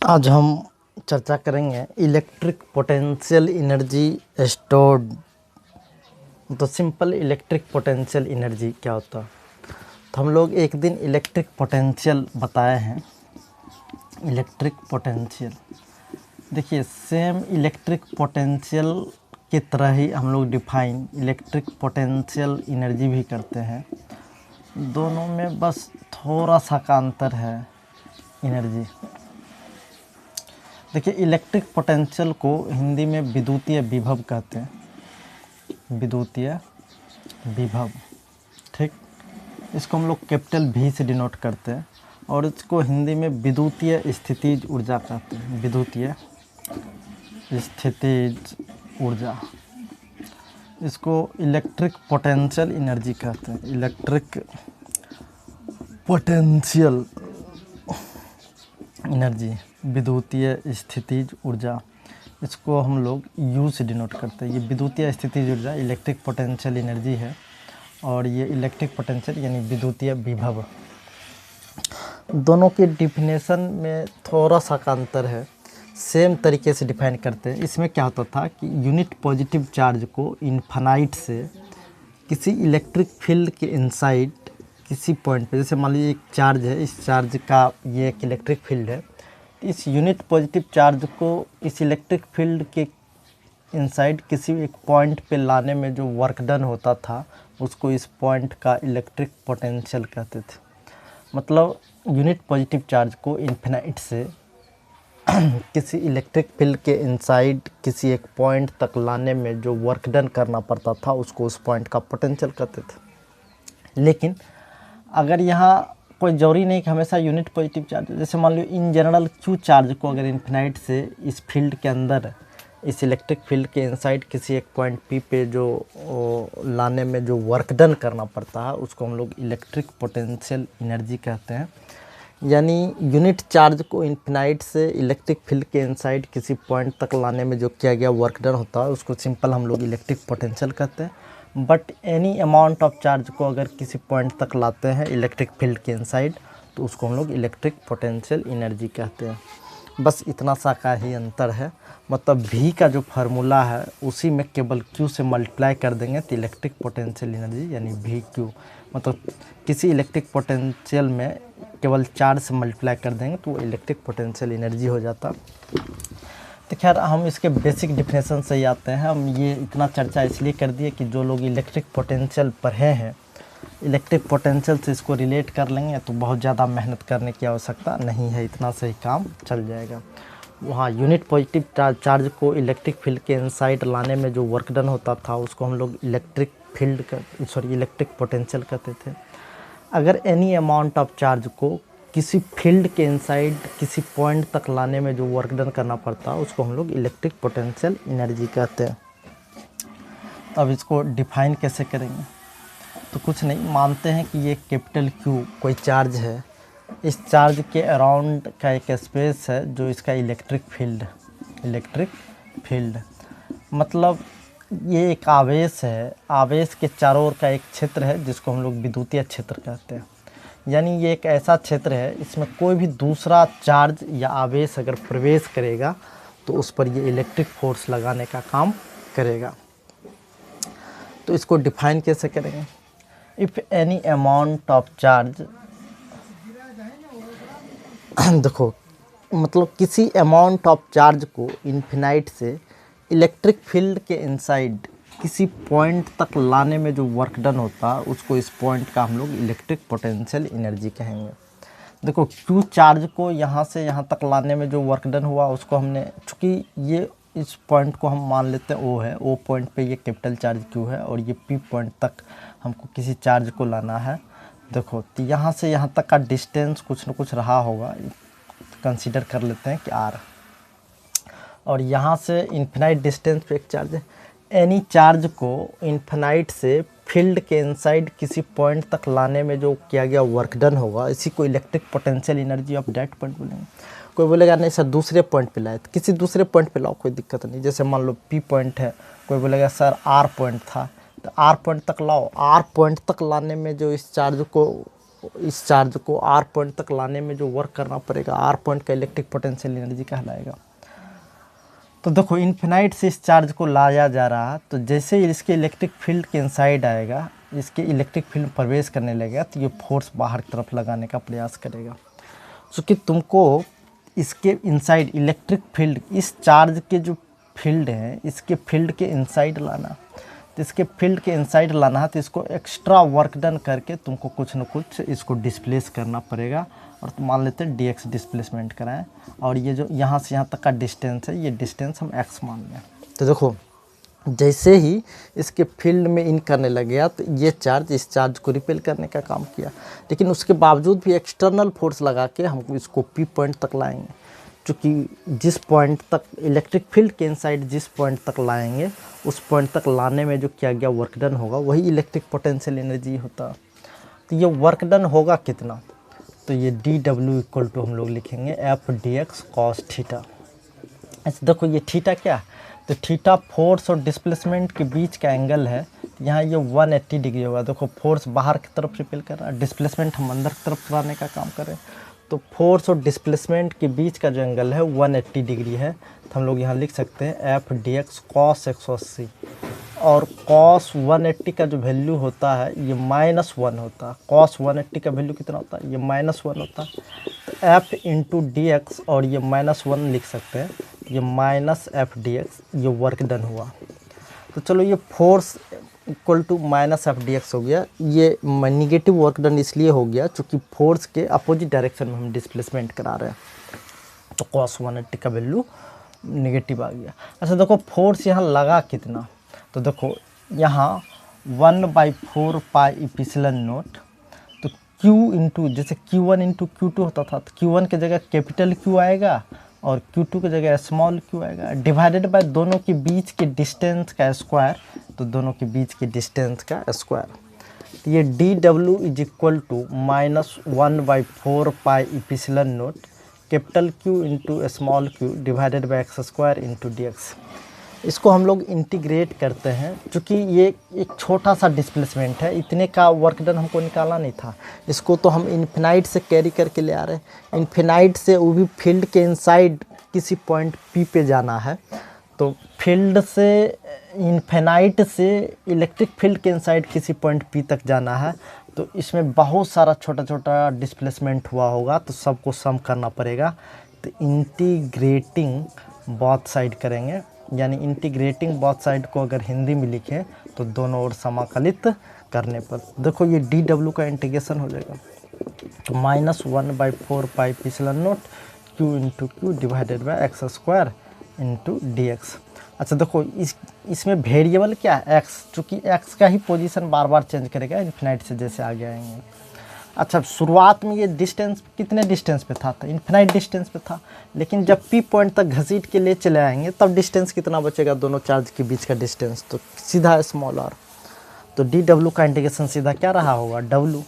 आज हम चर्चा करेंगे इलेक्ट्रिक पोटेंशियल एनर्जी स्टोर्ड। तो सिंपल इलेक्ट्रिक पोटेंशियल एनर्जी क्या होता है। तो हम लोग एक दिन इलेक्ट्रिक पोटेंशियल बताए हैं। इलेक्ट्रिक पोटेंशियल देखिए सेम इलेक्ट्रिक पोटेंशियल की तरह ही हम लोग डिफाइन इलेक्ट्रिक पोटेंशियल एनर्जी भी करते हैं। दोनों में बस थोड़ा सा का अंतर है एनर्जी। देखिए इलेक्ट्रिक पोटेंशियल को हिंदी में विद्युतीय विभव कहते हैं। विद्युतीय विभव, ठीक। इसको हम लोग कैपिटल V से डिनोट करते हैं और इसको हिंदी में विद्युतीय स्थितिज ऊर्जा कहते हैं। विद्युतीय स्थितिज ऊर्जा, इसको इलेक्ट्रिक पोटेंशियल एनर्जी कहते हैं। इलेक्ट्रिक पोटेंशियल एनर्जी, विद्युतीय स्थितिज ऊर्जा, इसको हम लोग U से डिनोट करते हैं। ये विद्युतीय स्थितिज ऊर्जा इलेक्ट्रिक पोटेंशियल एनर्जी है और ये इलेक्ट्रिक पोटेंशियल यानी विद्युतीय विभव। दोनों के डिफिनेशन में थोड़ा सा का अंतर है। सेम तरीके से डिफाइन करते हैं। इसमें क्या होता था कि यूनिट पॉजिटिव चार्ज को इन्फिनाइट से किसी इलेक्ट्रिक फील्ड के इनसाइड किसी पॉइंट पे, जैसे मान लीजिए एक चार्ज है, इस चार्ज का ये एक इलेक्ट्रिक फील्ड है। इस यूनिट पॉजिटिव चार्ज को इस इलेक्ट्रिक फील्ड के इनसाइड किसी एक पॉइंट पे लाने में जो वर्क डन होता था उसको इस पॉइंट का इलेक्ट्रिक पोटेंशियल कहते थे। मतलब यूनिट पॉजिटिव चार्ज को इन्फिनाइट से किसी इलेक्ट्रिक फील्ड के इनसाइड किसी एक पॉइंट तक लाने में जो वर्क डन करना पड़ता था उसको उस पॉइंट का पोटेंशियल कहते थे। लेकिन अगर यहाँ कोई ज़रूरी नहीं कि हमेशा यूनिट पॉजिटिव चार्ज, जैसे मान लो इन जनरल Q चार्ज को अगर इन्फिनाइट से इस फील्ड के अंदर इस इलेक्ट्रिक फील्ड के इनसाइड किसी एक पॉइंट P पे जो लाने में जो वर्क डन करना पड़ता है उसको हम लोग इलेक्ट्रिक पोटेंशियल एनर्जी कहते हैं। यानी यूनिट चार्ज को इन्फिनाइट से इलेक्ट्रिक फील्ड के इनसाइड किसी पॉइंट तक लाने में जो किया गया वर्क डन होता है उसको सिंपल हम लोग इलेक्ट्रिक पोटेंशियल कहते हैं। But any amount of charge को अगर किसी पॉइंट तक लाते हैं इलेक्ट्रिक फील्ड के इनसाइड तो उसको हम लोग इलेक्ट्रिक पोटेंशियल एनर्जी कहते हैं। बस इतना सा का ही अंतर है। मतलब V का जो फार्मूला है उसी में केवल Q से मल्टीप्लाई कर देंगे तो इलेक्ट्रिक पोटेंशियल एनर्जी यानी VQ, मतलब किसी इलेक्ट्रिक पोटेंशियल में केवल चार्ज से मल्टीप्लाई कर देंगे तो वो इलेक्ट्रिक पोटेंशियल एनर्जी हो जाता। तो खैर हम इसके बेसिक डिफिनेशन से ही आते हैं। हम ये इतना चर्चा इसलिए कर दिए कि जो लोग इलेक्ट्रिक पोटेंशियल पढ़े हैं इलेक्ट्रिक पोटेंशियल से इसको रिलेट कर लेंगे तो बहुत ज़्यादा मेहनत करने की आवश्यकता नहीं है, इतना से ही काम चल जाएगा। वहाँ यूनिट पॉजिटिव चार्ज को इलेक्ट्रिक फील्ड के इनसाइड लाने में जो वर्क डन होता था उसको हम लोग इलेक्ट्रिक पोटेंशियल कहते थे। अगर एनी अमाउंट ऑफ चार्ज को किसी फील्ड के इनसाइड किसी पॉइंट तक लाने में जो वर्क डन करना पड़ता है उसको हम लोग इलेक्ट्रिक पोटेंशियल एनर्जी कहते हैं। अब इसको डिफाइन कैसे करेंगे, तो कुछ नहीं, मानते हैं कि ये कैपिटल Q कोई चार्ज है। इस चार्ज के अराउंड का एक स्पेस है जो इसका इलेक्ट्रिक फील्ड मतलब ये एक आवेश है। आवेश के चारों ओर का एक क्षेत्र है जिसको हम लोग विद्युतीय क्षेत्र कहते हैं। यानी ये एक ऐसा क्षेत्र है इसमें कोई भी दूसरा चार्ज या आवेश अगर प्रवेश करेगा तो उस पर ये इलेक्ट्रिक फोर्स लगाने का काम करेगा। तो इसको डिफाइन कैसे करेंगे। If any amount of charge देखो मतलब किसी अमाउंट ऑफ चार्ज को इन्फिनाइट से इलेक्ट्रिक फील्ड के इनसाइड किसी पॉइंट तक लाने में जो वर्क डन होता है उसको इस पॉइंट का हम लोग इलेक्ट्रिक पोटेंशियल एनर्जी कहेंगे। देखो Q चार्ज को यहाँ से यहाँ तक लाने में जो वर्क डन हुआ उसको हमने, चूँकि ये इस पॉइंट को हम मान लेते हैं O है, O पॉइंट पे ये कैपिटल चार्ज Q है और ये P पॉइंट तक हमको किसी चार्ज को लाना है। देखो तो यहाँ से यहाँ तक का डिस्टेंस कुछ न कुछ रहा होगा, कंसीडर कर लेते हैं कि R, और यहाँ से इन्फिनाइट डिस्टेंस पे एक चार्ज है। एनी चार्ज को इन्फिनाइट से फील्ड के इनसाइड किसी पॉइंट तक लाने में जो किया गया वर्क डन होगा इसी को electric potential energy of that point बोलेंगे। कोई बोलेगा नहीं सर दूसरे पॉइंट पे लाए, तो किसी दूसरे पॉइंट पे लाओ, कोई दिक्कत नहीं। जैसे मान लो P पॉइंट है, कोई बोलेगा सर R पॉइंट था तो R पॉइंट तक लाओ। R पॉइंट तक लाने में जो इस चार्ज को इस चार्ज को आर पॉइंट तक लाने में जो वर्क करना पड़ेगा, आर पॉइंट का इलेक्ट्रिक पोटेंशियल एनर्जी कहलाएगा। तो देखो इन्फिनाइट से इस चार्ज को लाया जा रहा है, तो जैसे ही इसके इलेक्ट्रिक फील्ड के इनसाइड आएगा, इसके इलेक्ट्रिक फील्ड प्रवेश करने लगेगा, तो ये फोर्स बाहर की तरफ लगाने का प्रयास करेगा। क्योंकि तुमको इसके इनसाइड इलेक्ट्रिक फील्ड, इस चार्ज के जो फील्ड है इसके फील्ड के इनसाइड लाना, तो इसके फील्ड के इनसाइड लाना है, तो इसको एक्स्ट्रा वर्क डन करके तुमको कुछ न कुछ इसको डिस्प्लेस करना पड़ेगा। और तो मान लेते हैं dx डिस्प्लेसमेंट कराएं, और ये जो यहाँ से यहाँ तक का डिस्टेंस है, ये डिस्टेंस हम x मान लें। तो देखो जैसे ही इसके फील्ड में इन करने लग गया, तो ये चार्ज इस चार्ज को रिपेल करने का काम किया, लेकिन उसके बावजूद भी एक्सटर्नल फोर्स लगा के हम इसको P पॉइंट तक लाएंगे। क्योंकि जिस पॉइंट तक इलेक्ट्रिक फील्ड के इनसाइड जिस पॉइंट तक लाएंगे, उस पॉइंट तक लाने में जो किया गया वर्क डन होगा, वही इलेक्ट्रिक पोटेंशियल एनर्जी होता। तो ये वर्क डन होगा कितना, तो ये dw इक्वल टू हम लोग लिखेंगे F D x cos theta. अच्छा देखो ये थीटा क्या, तो थीटा फोर्स और डिस्प्लेसमेंट के बीच का एंगल है। यहाँ ये 180 डिग्री होगा। देखो फोर्स बाहर की तरफ रिपेल कर रहा है, डिस्प्लेसमेंट हम अंदर की तरफ कराने का काम करें, तो फोर्स और डिस्प्लेसमेंट के बीच का जो एंगल है 180 डिग्री है। तो हम लोग यहाँ लिख सकते हैं एफ डी एक्स कॉस 180, और कॉस 180 का जो वैल्यू होता है ये -1 होता है। कॉस 180 का वैल्यू कितना होता है, ये -1 होता है। तो एफ इंटू डी एक्स, और ये -1 लिख सकते हैं, ये माइनस एफ डी एक्स, ये वर्क डन हुआ। तो चलो ये force equal to minus F D X हो गया। ये निगेटिव वर्क डन इसलिए हो गया क्योंकि फोर्स के अपोजिट डायरेक्शन में हम डिस्प्लेसमेंट करा रहे हैं, तो कॉस 180 का वैल्यू निगेटिव आ गया। अच्छा देखो फोर्स यहाँ लगा कितना, तो देखो यहाँ 1/4 पाई इप्सिलॉन नॉट, तो Q इंटू जैसे Q1 इंटू Q2 होता था, तो Q1 की जगह कैपिटल Q आएगा और Q2 की जगह स्मॉल q आएगा, डिवाइडेड बाय दोनों के बीच के डिस्टेंस का स्क्वायर, तो दोनों के बीच के डिस्टेंस का स्क्वायर। तो ये dw is equal to -1/4 pi epsilon not capital Q into small q divided by x square into D X. इसको हम लोग इंटीग्रेट करते हैं, क्योंकि ये एक छोटा सा डिस्प्लेसमेंट है, इतने का वर्क डन हमको निकालना नहीं था। इसको तो हम इन्फिनाइट से कैरी करके ले आ रहे हैं, इन्फिनाइट से वो भी फील्ड के इनसाइड किसी पॉइंट P पे जाना है। तो फील्ड से इन्फिनाइट से इलेक्ट्रिक फील्ड के इनसाइड किसी पॉइंट P तक जाना है, तो इसमें बहुत सारा छोटा छोटा डिस्प्लेसमेंट हुआ होगा, तो सबको सम करना पड़ेगा। तो इंटीग्रेटिंग बोथ साइड करेंगे, यानी इंटीग्रेटिंग बोथ साइड को अगर हिंदी में लिखें तो दोनों ओर समाकलित करने पर देखो ये dw का इंटीग्रेशन हो जाएगा, तो -1/4 pi epsilon not q into Q divided by x square into D x. अच्छा देखो इसमें वेरिएबल क्या है, x, चूँकि x का ही पोजीशन बार बार चेंज करेगा इन्फिनाइट से जैसे आगे आएंगे। अच्छा शुरुआत में ये डिस्टेंस कितने डिस्टेंस पे था, तो इन्फिनाइट डिस्टेंस पे था, लेकिन जब P पॉइंट तक घसीट के ले चले आएंगे तब डिस्टेंस कितना बचेगा, दोनों चार्ज के बीच का डिस्टेंस, तो सीधा स्मॉल r। तो dw का इंटीग्रेशन सीधा क्या रहा होगा, w।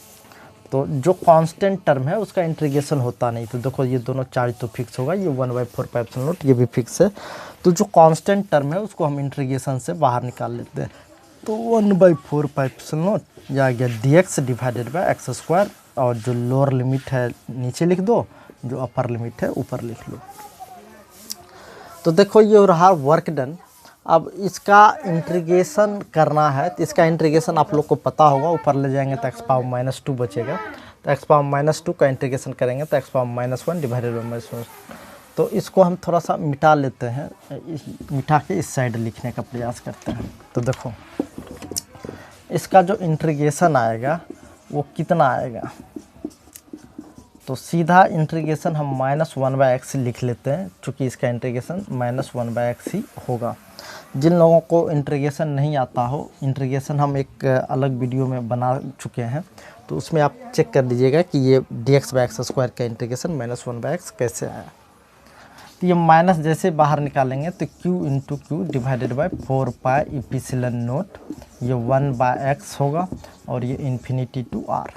तो जो कांस्टेंट टर्म है उसका इंटीग्रेशन होता नहीं, तो देखो ये दोनों चार्ज तो फिक्स होगा, ये 1/4 पाई इप्सिलॉन नॉट ये भी फिक्स है। तो जो कांस्टेंट टर्म है उसको हम इंटीग्रेशन से बाहर निकाल लेते हैं, तो 1/4 पाई इप्सिलॉन नॉट यह आ गया dx divided by x square, और जो लोअर लिमिट है नीचे लिख दो, जो अपर लिमिट है ऊपर लिख लो। तो देखो ये रहा वर्क डन। अब इसका इंटीग्रेशन करना है, तो इसका इंटीग्रेशन आप लोग को पता होगा, ऊपर ले जाएंगे तो x⁻² बचेगा, तो x⁻² का इंटीग्रेशन करेंगे तो x⁻1 डिवाइडेड बाई -1। तो इसको हम थोड़ा सा मिटा लेते हैं, मिटा के इस साइड लिखने का प्रयास करते हैं। तो देखो इसका जो इंटीग्रेशन आएगा वो कितना आएगा, तो सीधा इंटीग्रेशन हम -1/x लिख लेते हैं, चूँकि इसका इंटीग्रेशन -1/x ही होगा। जिन लोगों को इंटीग्रेशन नहीं आता हो, इंटीग्रेशन हम एक अलग वीडियो में बना चुके हैं, तो उसमें आप चेक कर लीजिएगा कि ये dx/x² का इंटीग्रेशन -1/x कैसे आया। तो ये माइनस जैसे बाहर निकालेंगे तो q into Q divided by 4 pi epsilon not, ये 1/x होगा, और ये इन्फिनिटी टू r।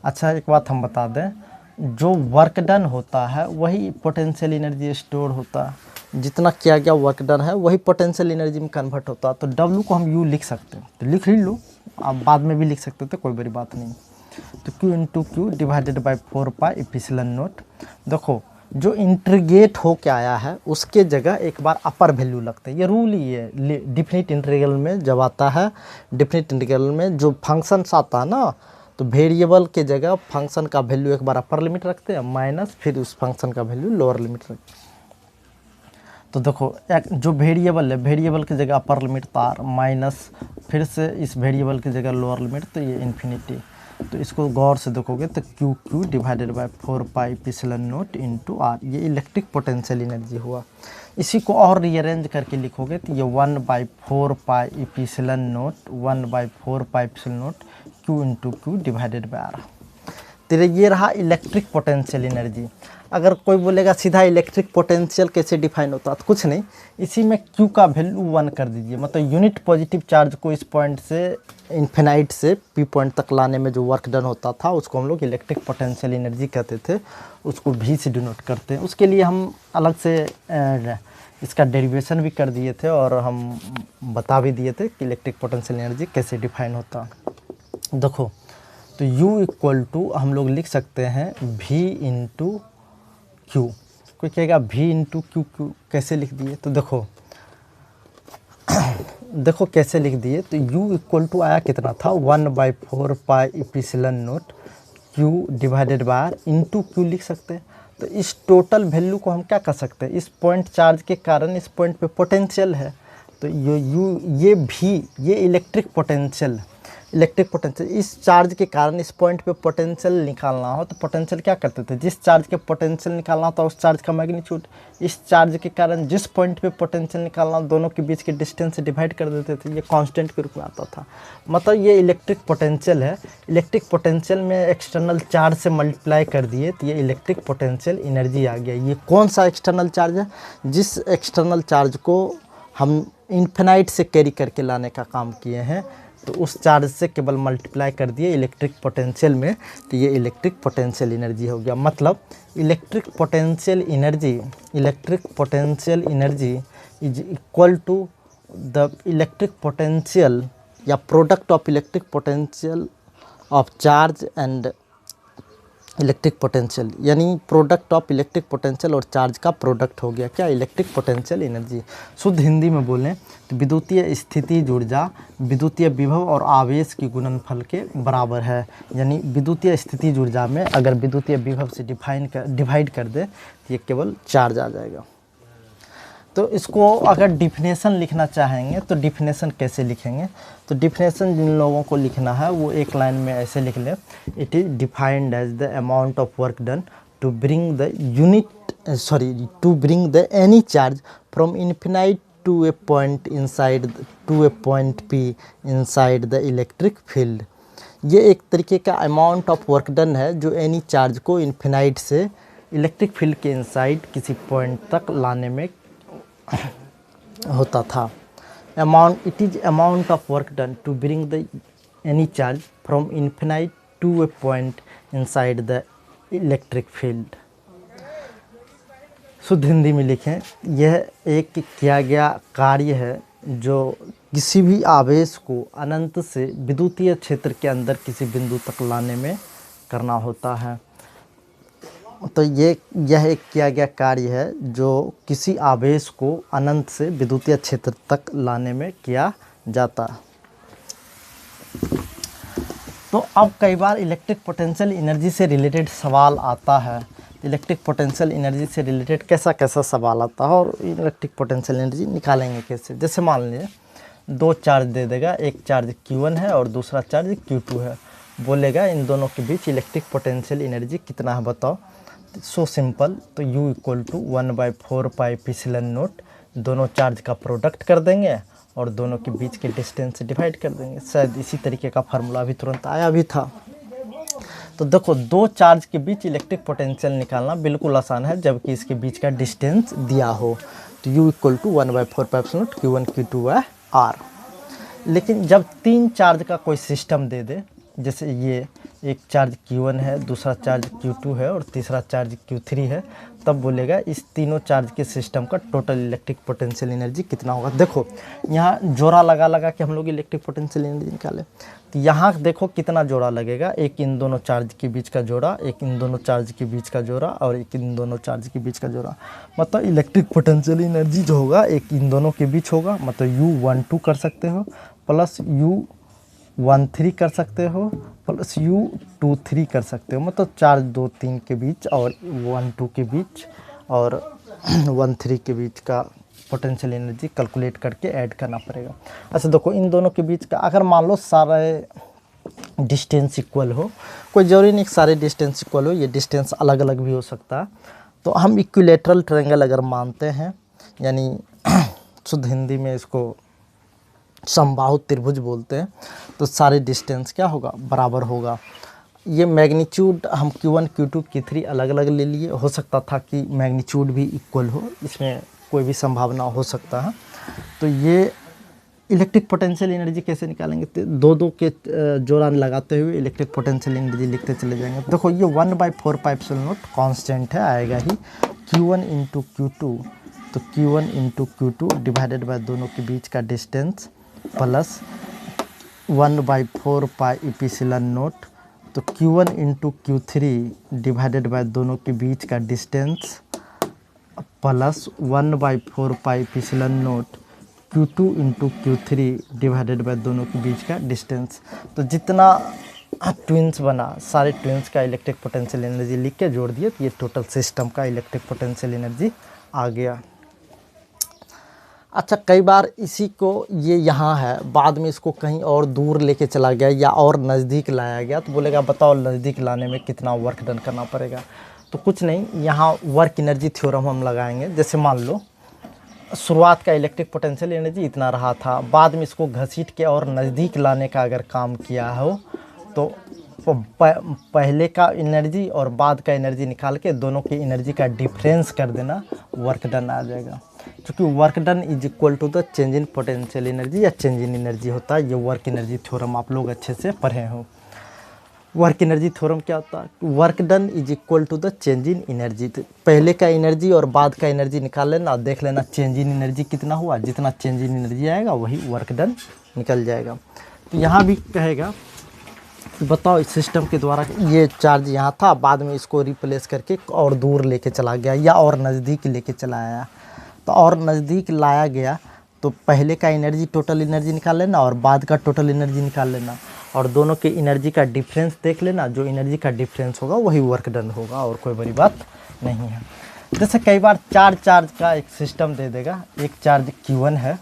अच्छा एक बात हम बता दें, जो वर्क डन होता है वही पोटेंशियल एनर्जी स्टोर होता है, जितना किया गया वर्क डन है वही पोटेंशियल एनर्जी में कन्वर्ट होता है। तो W को हम U लिख सकते हैं, तो लिख ही लो, आप बाद में भी लिख सकते थे, कोई बड़ी बात नहीं। तो Q into Q divided by 4 pi epsilon not. देखो जो इंटीग्रेट हो के आया है उसके जगह एक बार अपर वैल्यू लगते हैं, ये रूल ही है डिफिनिट इंटीग्रल में जब आता है। डिफिनिट इंटीग्रल में जो फंक्शंस आता है ना, तो वेरिएबल के जगह फंक्शन का वैल्यू एक बार अपर लिमिट रखते हैं माइनस फिर उस फंक्शन का वैल्यू लोअर लिमिट रखते हैं। तो देखो एक जो वेरिएबल है, वेरिएबल की जगह अपर लिमिट तार माइनस फिर से इस वेरिएबल की जगह लोअर लिमिट, तो ये इन्फिनिटी। तो इसको गौर से देखोगे तो Q Q divided by 4 pi epsilon not into R, ये इलेक्ट्रिक पोटेंशियल एनर्जी हुआ। इसी को और रीअरेंज करके लिखोगे तो ये 1/4 pi epsilon not 1/4 pi epsilon not Q into Q divided by R. तेरे ये रहा इलेक्ट्रिक पोटेंशियल एनर्जी। अगर कोई बोलेगा सीधा इलेक्ट्रिक पोटेंशियल कैसे डिफाइन होता है, तो कुछ नहीं, इसी में Q का वैल्यू 1 कर दीजिए। मतलब यूनिट पॉजिटिव चार्ज को इस पॉइंट से इन्फिनाइट से P पॉइंट तक लाने में जो वर्क डन होता था उसको हम लोग इलेक्ट्रिक पोटेंशियल एनर्जी कहते थे, उसको V से डिनोट करते हैं। उसके लिए हम अलग से इसका डेरिवेशन भी कर दिए थे और हम बता भी दिए थे कि इलेक्ट्रिक पोटेंशियल एनर्जी कैसे डिफाइन होता। देखो तो U इक्वल टू हम लोग लिख सकते हैं V इंटू क्यू। कोई कहेगा V इंटू क्यू क्यू कैसे लिख दिए, तो देखो देखो कैसे लिख दिए। तो U इक्वल टू आया कितना था 1/4 pi epsilon not Q divided by R into Q लिख सकते हैं। तो इस टोटल वैल्यू को हम क्या कर सकते हैं, इस पॉइंट चार्ज के कारण इस पॉइंट पे पोटेंशियल है, तो ये भी ये इलेक्ट्रिक पोटेंशियल इस चार्ज के कारण इस पॉइंट पे पोटेंशियल निकालना हो तो पोटेंशियल क्या करते थे, जिस चार्ज के पोटेंशियल निकालना होता उस चार्ज का मैग्नीट्यूड, इस चार्ज के कारण जिस पॉइंट पे पोटेंशियल निकालना दोनों के बीच के डिस्टेंस से डिवाइड कर देते थे, ये कांस्टेंट के रूप में आता था। मतलब ये इलेक्ट्रिक पोटेंशियल है। इलेक्ट्रिक पोटेंशियल में एक्सटर्नल चार्ज से मल्टीप्लाई कर दिए तो ये इलेक्ट्रिक पोटेंशियल एनर्जी आ गया। ये कौन सा एक्सटर्नल चार्ज है, जिस एक्सटर्नल चार्ज को हम इन्फिनाइट से कैरी करके लाने का काम किए हैं, तो उस चार्ज से केवल मल्टीप्लाई कर दिए इलेक्ट्रिक पोटेंशियल में, तो ये इलेक्ट्रिक पोटेंशियल एनर्जी हो गया। मतलब electric potential energy is equal to the electric potential या product of electric potential of charge and electric potential, यानी प्रोडक्ट ऑफ इलेक्ट्रिक पोटेंशियल और चार्ज का प्रोडक्ट हो गया क्या, इलेक्ट्रिक पोटेंशियल एनर्जी। शुद्ध हिंदी में बोलें तो विद्युतीय स्थितिज ऊर्जा विद्युतीय विभव और आवेश की गुणनफल के बराबर है। यानी विद्युतीय स्थितिज ऊर्जा में अगर विद्युतीय विभव से डिवाइड कर दे तो ये केवल चार्ज आ जाएगा। तो इसको अगर डिफिनेशन लिखना चाहेंगे तो डिफिनेशन कैसे लिखेंगे, तो डिफिनेशन जिन लोगों को लिखना है वो एक लाइन में ऐसे लिख ले, it is defined as the amount of work done to bring the any charge from infinite to a point P inside the electric field. ये एक तरीके का अमाउंट ऑफ वर्क डन है जो एनी चार्ज को इन्फिनाइट से electric field के inside किसी पॉइंट तक लाने में होता था। It is amount of work done to bring the any charge from infinite to a point inside the electric field. शुद्ध हिंदी में लिखें, यह एक किया गया कार्य है जो किसी भी आवेश को अनंत से विद्युतीय क्षेत्र के अंदर किसी बिंदु तक लाने में करना होता है। तो यह एक किया गया कार्य है जो किसी आवेश को अनंत से विद्युतीय क्षेत्र तक लाने में किया जाता है। तो अब कई बार इलेक्ट्रिक पोटेंशियल एनर्जी से रिलेटेड सवाल आता है। इलेक्ट्रिक पोटेंशियल एनर्जी से रिलेटेड कैसा कैसा सवाल आता है और इलेक्ट्रिक पोटेंशियल एनर्जी निकालेंगे कैसे। जैसे मान लीजिए दो चार्ज दे देगा, एक चार्ज Q1 है और दूसरा चार्ज Q2 है, बोलेगा इन दोनों के बीच इलेक्ट्रिक पोटेंशियल एनर्जी कितना है बताओ। सो सिंपल, तो U equal to 1/4 pi epsilon not, दोनों चार्ज का प्रोडक्ट कर देंगे और दोनों के बीच के डिस्टेंस से डिवाइड कर देंगे। शायद इसी तरीके का फार्मूला भी तुरंत आया भी था। तो देखो दो चार्ज के बीच इलेक्ट्रिक पोटेंशियल निकालना बिल्कुल आसान है जबकि इसके बीच का डिस्टेंस दिया हो। तो U equal to 1/4 pi epsilon not Q1 Q2 है R। लेकिन जब तीन चार्ज का कोई सिस्टम दे दे जैसे ये एक चार्ज Q1 है, दूसरा चार्ज Q2 है और तीसरा चार्ज Q3 है, तब बोलेगा इस तीनों चार्ज के सिस्टम का टोटल इलेक्ट्रिक पोटेंशियल एनर्जी कितना होगा। देखो यहाँ जोड़ा लगा लगा के हम लोग इलेक्ट्रिक पोटेंशियल एनर्जी निकाले, तो यहाँ देखो कितना जोड़ा लगेगा, एक इन दोनों चार्ज के बीच का जोड़ा, एक इन दोनों चार्ज के बीच का जोड़ा और एक इन दोनों चार्ज के बीच का जोड़ा। मतलब इलेक्ट्रिक पोटेंशियल एनर्जी जो होगा एक इन दोनों के बीच होगा, मतलब U12 कर सकते हो प्लस U13 कर सकते हो प्लस U23 कर सकते हो, मतलब चार्ज 2 3 के बीच और 1 2 के बीच और 1 3 के बीच का पोटेंशियल एनर्जी कैलकुलेट करके ऐड करना पड़ेगा। अच्छा देखो इन दोनों के बीच का अगर मान लो सारे डिस्टेंस इक्वल हो, कोई ज़रूरी नहीं सारे डिस्टेंस इक्वल हो, ये डिस्टेंस अलग अलग भी हो सकता है, तो हम इक्विलेटरल ट्रायंगल अगर मानते हैं, यानी शुद्ध हिंदी में इसको समबाहु त्रिभुज बोलते हैं, तो सारे डिस्टेंस क्या होगा, बराबर होगा। ये मैग्नीट्यूड हम Q1 Q2 Q3 अलग अलग ले लिए, हो सकता था कि मैग्नीट्यूड भी इक्वल हो, इसमें कोई भी संभावना हो सकता है। तो ये इलेक्ट्रिक पोटेंशियल एनर्जी कैसे निकालेंगे, तो दो दो के जोड़ा लगाते हुए इलेक्ट्रिक पोटेंशियल एनर्जी लिखते चले जाएंगे। देखो ये 1/4πε0 कांस्टेंट है, आएगा ही Q1 इंटू Q2, तो Q1 into Q2 divided by दोनों के बीच का डिस्टेंस प्लस 1/4πε0, तो Q1 into Q3 divided by दोनों के बीच का distance plus 1/4πε0 Q2 into Q3 divided by दोनों के बीच का डिस्टेंस। तो जितना ट्विंस बना सारे ट्विंस का इलेक्ट्रिक पोटेंशियल एनर्जी लिख के जोड़ दिए, तो ये टोटल सिस्टम का इलेक्ट्रिक पोटेंशियल एनर्जी आ गया। अच्छा कई बार इसी को ये यहाँ है, बाद में इसको कहीं और दूर लेके चला गया या और नज़दीक लाया गया, तो बोलेगा बताओ नज़दीक लाने में कितना वर्क डन करना पड़ेगा। तो कुछ नहीं, यहाँ वर्क एनर्जी थ्योरम हम लगाएंगे। जैसे मान लो शुरुआत का इलेक्ट्रिक पोटेंशियल एनर्जी इतना रहा था, बाद में इसको घसीट के और नज़दीक लाने का अगर काम किया हो, तो पहले का एनर्जी और बाद का एनर्जी निकाल के दोनों की एनर्जी का डिफरेंस कर देना, वर्क डन आ जाएगा। क्योंकि work done is equal to the change in potential energy या चेंज इन एनर्जी होता है। ये वर्क एनर्जी थ्योरम आप लोग अच्छे से पढ़े हो। वर्क एनर्जी थ्योरम क्या होता है, work done is equal to the change in energy. तो पहले का एनर्जी और बाद का एनर्जी निकाल लेना, देख लेना चेंज इन एनर्जी कितना हुआ, जितना चेंज इन एनर्जी आएगा वही वर्क डन निकल जाएगा। तो यहाँ भी कहेगा कि बताओ इस सिस्टम के द्वारा ये चार्ज यहाँ था, बाद में इसको रिप्लेस करके और दूर लेके चला गया या और नज़दीक लेके चला आया, तो और नज़दीक लाया गया तो पहले का एनर्जी टोटल एनर्जी निकाल लेना और बाद का टोटल एनर्जी निकाल लेना और दोनों के एनर्जी का डिफरेंस देख लेना, जो एनर्जी का डिफरेंस होगा वही वर्क डन होगा और कोई बड़ी बात नहीं है। जैसे कई बार चार चार्ज का एक सिस्टम दे देगा, एक चार्ज Q1 है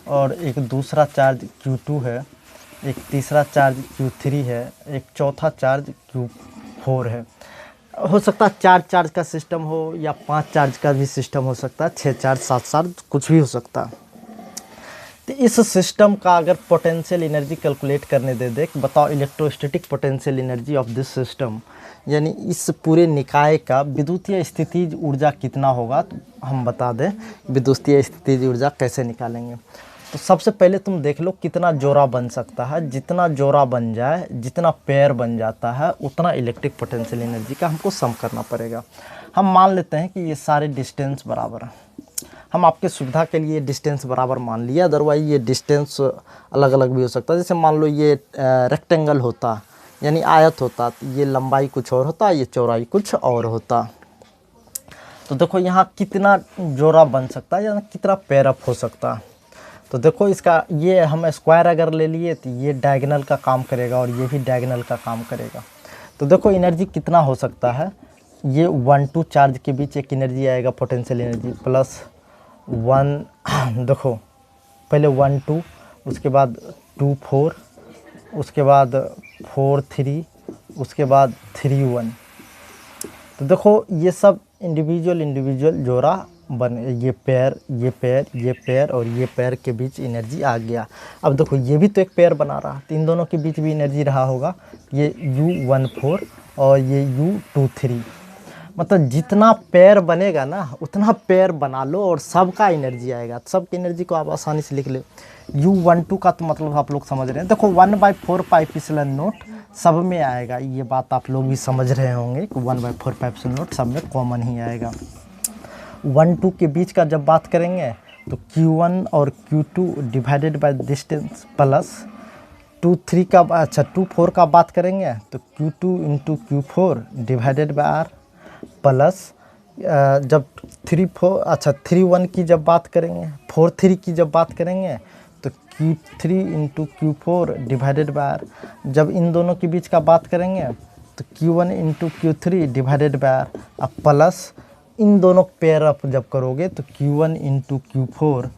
और एक दूसरा चार्ज Q2 है, एक तीसरा चार्ज Q3 है, एक चौथा चार्ज Q4 है। हो सकता है 4 चार्ज का सिस्टम हो या 5 चार्ज का भी सिस्टम हो सकता है, 6 चार्ज 7 चार्ज कुछ भी हो सकता है। तो इस सिस्टम का अगर पोटेंशियल एनर्जी कैलकुलेट करने दे कि बताओ electrostatic potential energy of this system, यानी इस पूरे निकाय का विद्युतीय स्थितिज ऊर्जा कितना होगा, तो हम बता दें विद्युतीय स्थितिज ऊर्जा कैसे निकालेंगे। तो सबसे पहले तुम देख लो कितना जोड़ा बन सकता है, जितना जोड़ा बन जाए, जितना पेयर बन जाता है, उतना इलेक्ट्रिक पोटेंशियल एनर्जी का हमको सम करना पड़ेगा। हम मान लेते हैं कि ये सारे डिस्टेंस बराबर हैं, हम आपके सुविधा के लिए डिस्टेंस बराबर मान लिया, अदरवाइज ये डिस्टेंस अलग अलग भी हो सकता है। जैसे मान लो ये रेक्टेंगल होता यानी आयत होता, तो ये लंबाई कुछ और होता, ये चौड़ाई कुछ और होता। तो देखो यहाँ कितना जोड़ा बन सकता है या कितना पेयर अप हो सकता है। तो देखो इसका ये हम स्क्वायर अगर ले लिए तो ये डायगोनल का काम करेगा और ये भी डायगोनल का काम करेगा। तो देखो एनर्जी कितना हो सकता है, ये 1 2 चार्ज के बीच एक एनर्जी आएगा पोटेंशियल एनर्जी प्लस 1 देखो पहले 1 2, उसके बाद 2 4, उसके बाद 4 3, उसके बाद 3 1। तो देखो ये सब इंडिविजुअल जोड़ा बने, ये पेयर ये पेयर ये पेयर और ये पेयर के बीच एनर्जी आ गया। अब देखो ये भी तो एक पेयर बना रहा, तो इन दोनों के बीच भी एनर्जी रहा होगा, ये U14 और ये U23। मतलब जितना पेयर बनेगा ना उतना पेयर बना लो और सबका एनर्जी आएगा। सबकी एनर्जी को आप आसानी से लिख ले। U12 का तो मतलब आप लोग समझ रहे हैं। देखो 1/4πε0 सब में आएगा। ये बात आप लोग भी समझ रहे होंगे कि 1/4 पाइप नोट सब में कॉमन ही आएगा। 1-2 के बीच का जब बात करेंगे तो Q1 और Q2 divided by distance plus 2-4 का बात करेंगे तो Q2 into Q4 divided by R plus जब 3-1 की जब बात करेंगे 4-3 की जब बात करेंगे तो Q3 into Q4 divided by R। जब इन दोनों के बीच का बात करेंगे तो Q1 into Q3 divided bye R। अब प्लस इन दोनों पेयर अप जब करोगे तो Q1 इंटू Q4,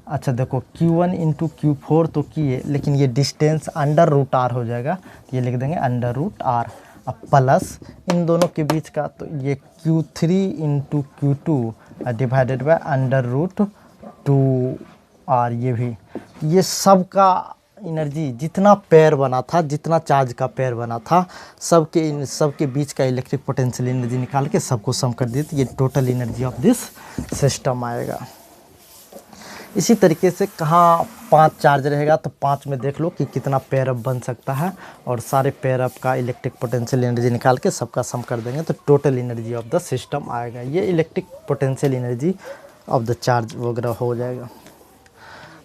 अच्छा देखो Q1 इंटू Q4 तो किए, लेकिन ये डिस्टेंस √R हो जाएगा, ये लिख देंगे √R। अब प्लस इन दोनों के बीच का तो ये Q3 into Q2 divided by √2R। ये भी, ये सब का एनर्जी जितना पेयर बना था, जितना चार्ज का पेयर बना था, सबके बीच का इलेक्ट्रिक पोटेंशियल एनर्जी निकाल के सबको सम कर दिए तो ये total energy of this system आएगा। इसी तरीके से कहाँ 5 चार्ज रहेगा तो 5 में देख लो कि कितना पेयर अप बन सकता है, और सारे पेयर अप का इलेक्ट्रिक पोटेंशियल एनर्जी निकाल के सबका सम कर देंगे तो total energy of the system आएगा। ये electric potential energy of the charge वगैरह हो जाएगा।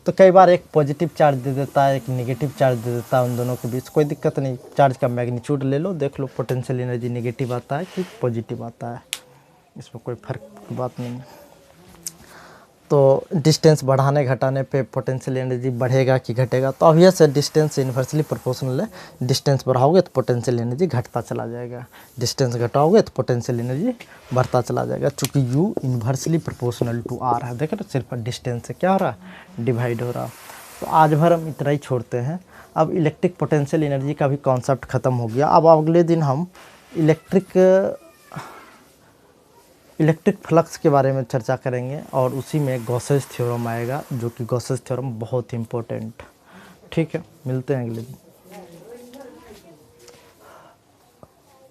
तो कई बार एक पॉजिटिव चार्ज दे देता है, एक नेगेटिव चार्ज दे देता है, उन दोनों के बीच कोई दिक्कत नहीं, चार्ज का मैग्नीट्यूड ले लो, देख लो पोटेंशियल एनर्जी नेगेटिव आता है कि पॉजिटिव आता है, इसमें कोई फ़र्क की बात नहीं। तो डिस्टेंस बढ़ाने घटाने पे पोटेंशियल एनर्जी बढ़ेगा कि घटेगा, तो ऑब्वियस है डिस्टेंस इन्वर्सली प्रोपोर्शनल है। डिस्टेंस बढ़ाओगे तो पोटेंशियल एनर्जी घटता चला जाएगा, डिस्टेंस घटाओगे तो पोटेंशियल एनर्जी बढ़ता चला जाएगा, चूँकि U inversely proportional to R है। देखें तो सिर्फ डिस्टेंस से क्या हो रहा है, डिवाइड हो रहा। तो आज भर हम इतना ही छोड़ते हैं। अब इलेक्ट्रिक पोटेंशियल एनर्जी का भी कॉन्सेप्ट ख़त्म हो गया। अब अगले दिन हम इलेक्ट्रिक फ्लक्स के बारे में चर्चा करेंगे, और उसी में गॉसेस थ्योरम आएगा, जो कि गॉसेस थ्योरम बहुत इंपॉर्टेंट। ठीक है, मिलते हैं अगले दिन।